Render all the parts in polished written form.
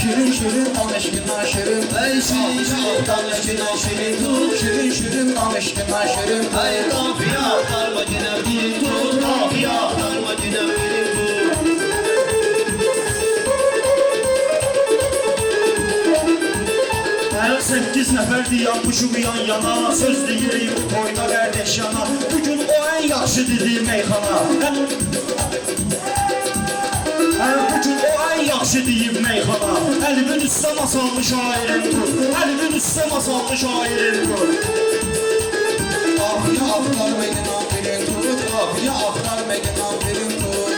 Şirin şirin danışkına şirin. Ey şirin şirin danışkına şirin tut. Şirin şirin danışkına şirin. Ey kafiye aktarma yine bir tut. Kafiye aktarma yine bir tut. Her 8 nəfərdir yanmışıq yan yana. Söz deyirik bu toyda qardeş yana. Bugün o en yaxşı dedi meyxana. Bugün o en yaxşı deyib meyxana. Əlibin üstə masallı şairin dur. Əlibin üstə masallı şairin dur. Kafiye aktarma yine bir tut. Kafiye aktarma yine bir tut.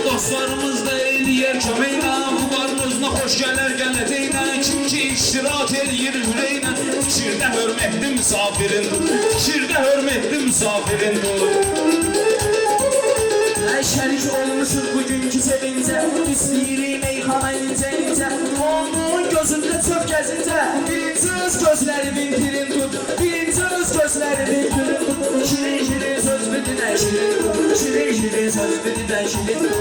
Dostlarımız da eyləyər köməklə. Bu barın özünə xoş gələr gələcəklə. Kim ki iştirak eləyir ürəklə. Fikirdə hörmətli misafirindir. Fikirdə hörmətli misafirindir. Şərik olmuşuz bugünkü sevincə. İstəyirik meyxana incə incə. Onun gözündə çöp gəzincə. Birinci öz gözlərimin pirin tut. Birinci öz gözlərimin pirin tut. Şirin şirin söz bilinə şirin tut. Şirin şirin söz bilinə şirin tut.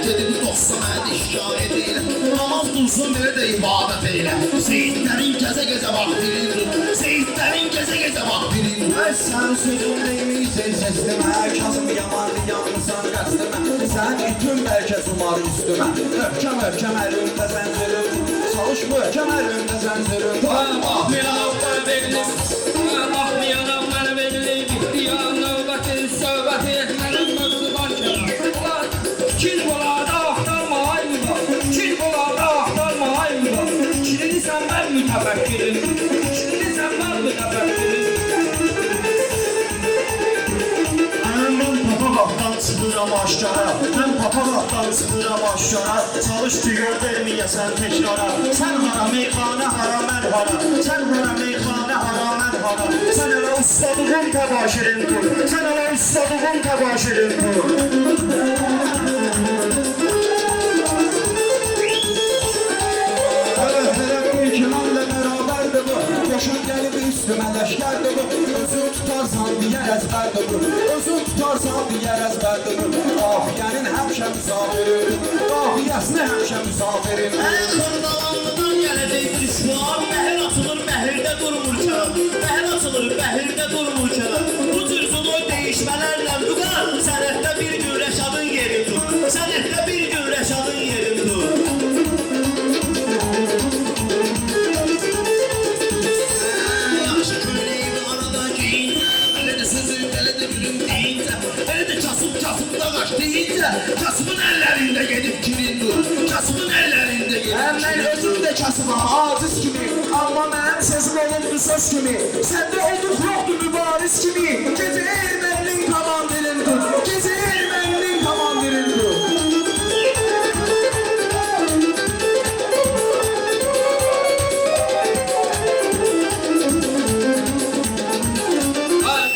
Gedib dostuna işaret eyle. Namaz dursun belə də ibadət eyle. Seyitlərin gecə vaxtirin tut. Seyitlərin gecə vaxtirin tut. Sən sözüm deyilsən səsləmə. Kazım yamandı yanmısan qəsləmə. Sən itün bəlkə zumar üstümə. Öpkəm öpkəm əlimdə zəncirim. Çalış bu öpkəm əlimdə zəncirim. Baxmayanam mənə verilir. Baxmayanam mənə verilir. Gidiya növbəti söhbəti mənim mövzu var kənar. Fikir bolada axtarma ayımda. Fikir bolada axtarma ayımda. Fikirlisən mən mütəfəkkirim. Fikirlisən mən mütəfəkkirim. Mən papaqaqdan çıxıram aşkara. Mən papaqaqdan çıxıram aşkara. Çalış ki gör verməyəsən təkrara. Sən hara meyxanə hara mən hara. Sən hara meyxanə hara mən hara. Sən elə ustadığın təbaşirin dur. Sən elə ustadığın təbaşirin dur. Yaşın gəlib üstümə ləşkərdir bu. Özün tutarsan deyər əzbərdir bu. Özün tutarsan deyər əzbərdir bu. Qafiyənin həmişə müsafirindir. Qafiyəsini həmişə müsafirindir. Ən xırdalanlıdan gələcək düşman. Məhər açılır məhirdə durmur kənar. Məhər açılır məhirdə durmur kənar. Bu cür zulu değişmələrlə duqar. Sənətdə bir gün Rəşadın yerin tut. Sənətdə bir gün Rəşadın yerin tut. Kasımın əllərində gedib kirin dur. Kasımın əllərində gedib kirin dur. Mən özüm də kasımam aciz kimi. Amma mənim sözüm olundu söz kimi. Səndə olur yoxdur mübariz kimi. Gecə erməninin komandirin dur. Gecə erməninin komandirin dur.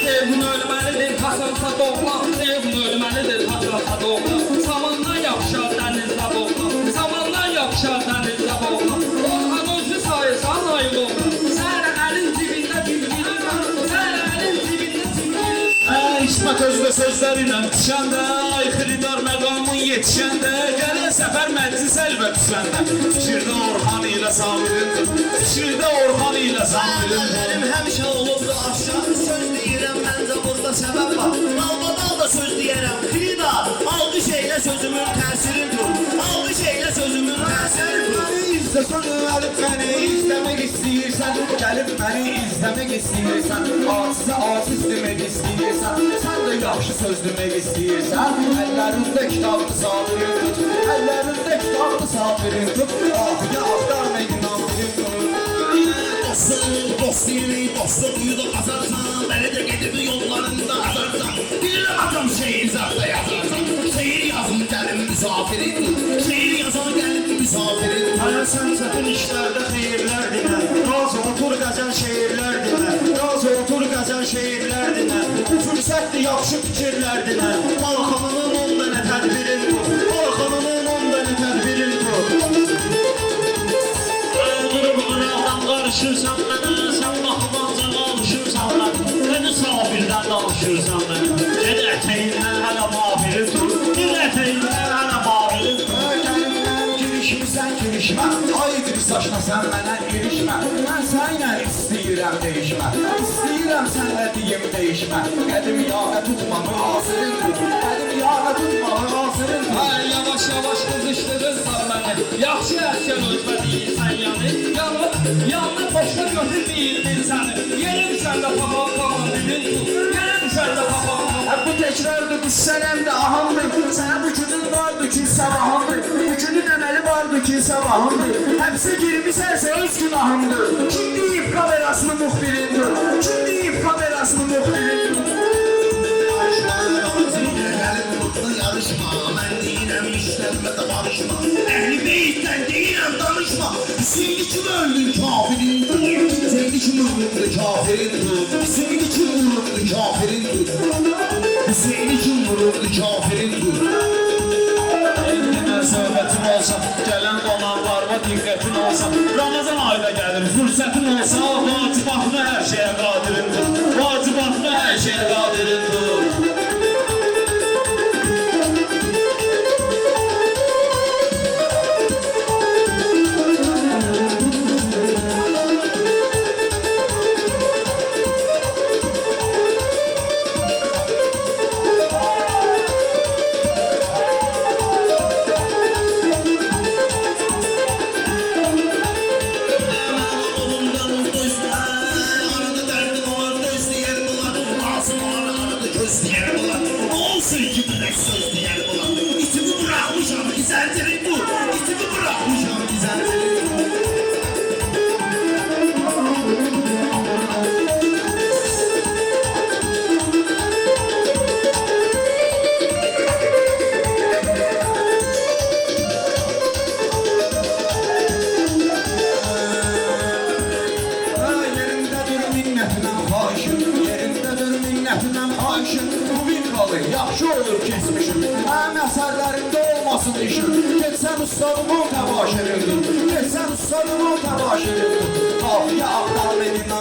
Sevgin ölməlidir, kasılsa doğma. Sevgin ölməlidir, kasılsa doğma. Samandan yapışar dənizdə boğma. Samandan yapışar dənizdə boğma. Orhan özü sayırsan ayıl olma. Sən əlin cibində cibgirirsən. Sən əlin cibində cibgirirsən. İsmət özdə sözlərinə düşəndə, ay xilidar məqamın yetişəndə, gələn səfər məclis əlbət üsləndə. Fikirdə Orhan ilə Samirindir. Fikirdə Orhan ilə Samirindir. Əllərim həmişə olubdu aşağı. Söz deyirəm məncə burada səbəb var. Dalbadal da söz deyərəm xida. Alqış eylə sözümün təsirin dur. Alqış eylə sözümün təsirin dur. İzləsən gəlib məni izləmək istəyirsən. Gəlib məni izləmək istəyirsən. Acizə aciz demək istəyirsən. Sən də yaxşı söz demək istəyirsən. Əllərində kitabını sabirin tut. Əllərində kitabını sabirin tut. Ahiyə axtarma inanbirin tut. Dost yeri, dostu uyuda qazarsan. Bəni də gedib yollarında azarsan. Bilirəm atam şehir zarda yazarsan. Şehir yazın gəlin misafirin tut. Şehir yazan gəlin misafirin tut. Hayır sən çətin işlərdə xeyirlər dinə. Razı otur qəzəl şeirlər dinə. Razı otur qəzəl şeirlər dinə. Bu fürsətdir yaxşı fikirlərdir. Balxanının 10 dənə tədbirin tut. Balxanının 10 dənə tədbirin tut. Durub qıraqdan qarışırsan mənə, sən baxıbanca alışırsan mənə. Necə sabirdən danışırsan mənə. Ged ətəyindən hələ maviri tut. Ged ətəyindən hələ maviri tut. Girişmirsən girişmə, ay İdris aşna sən mənə girişmə. Mən sənlə istəyirəm değişmə, istəyirəm sənlə deyim değişmə. Qədim yağa tutma mühasirın tut, qədim yağa tutma mühasirın tut. Ay yavaş yavaş qızışdırırsan məni. Yaxşı əkən özbə deyirsən yəni. Yanına boşuna götürməyirdir səni. Yerim səndə papağan papağan dilin tut. Yerim səndə papağan papağan. Bu təkrardır, bu sənəmdə ahamdır. Sənə bu günün vardı ki sabahımdır. Bu günü deməli vardı ki sabahımdır. Həbsə girmişərsə öz günahımdır. Kim deyib kamerasını muxbirindir? Kim deyib kamerasını muxbirindir? Yarışma, mən deyirəm işlərmə də barışma. Əhli beytdən deyirəm danışma. Hüseyni kim öldün kafirin tut. Hüseyni kim vuruldu kafirin tut. Hüseyni kim vuruldu kafirin tut. Hüseyni kim vuruldu kafirin tut. Eline söhbətin olsa, gələn qonaqlarıma diqqətin olsa, Ramazan ayda gəlir, fürsətin olsa, vacibatını hər şeyə qadirindir. Vacibatını hər şeyə qadirindir. Olsun ki direk söz diyen ulan. İtimi bırakmışam gizertirim bu. İtimi bırakmışam gizertirim bu. Yaxşı olur kesmişim, həm əsərlərində olmasın işim. Geçsən ustadımı təbaşirindir, geçsən ustadımı təbaşirindir. Qafiyə Ağdam edin